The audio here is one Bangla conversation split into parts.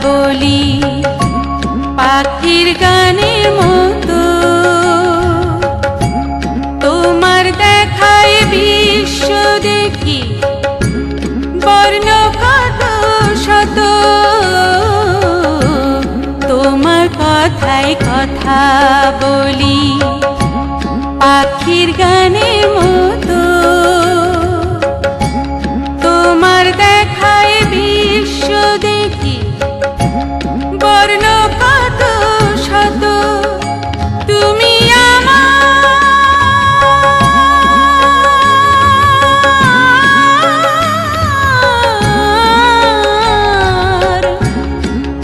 বলি পাখির গানের মতো, তোমার দেখায় বিশ্ব দেখি বর্ণ কত শত, তোমার কথায় কথা বলি পাখির গানের মতো, তোমার দেখায় বিশ্ব দেখি বর্ণ কত শত, তুমি আমার,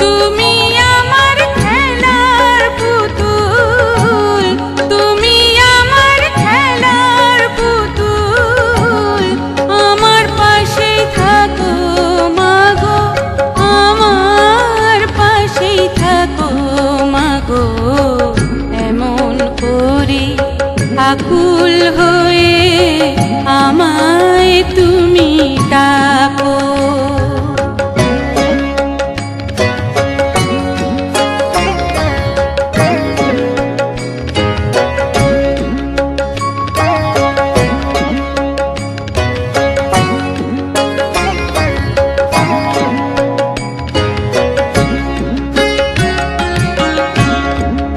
তুমি আমার খেলার পুতুল, তুমি আমার খেলার পুতুল, আমার পাশেই থাকো মাগো, আমার পাশেই থাকো মাগো, এমন করে আকুল হয়ে আমায় তুমি ডাকো।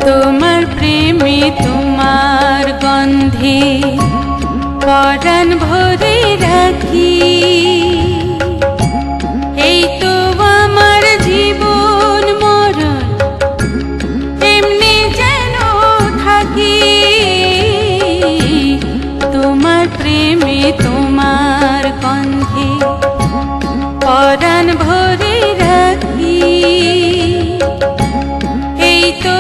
তোমার প্রেমে তোমার গন্ধে পরাণ ভরে রাখি, এই তো আমার জীবন মরণ এমনি যেন থাকি, তোমার প্রেমে তোমার গন্ধে পরাণ ভরে রাখি, এই তো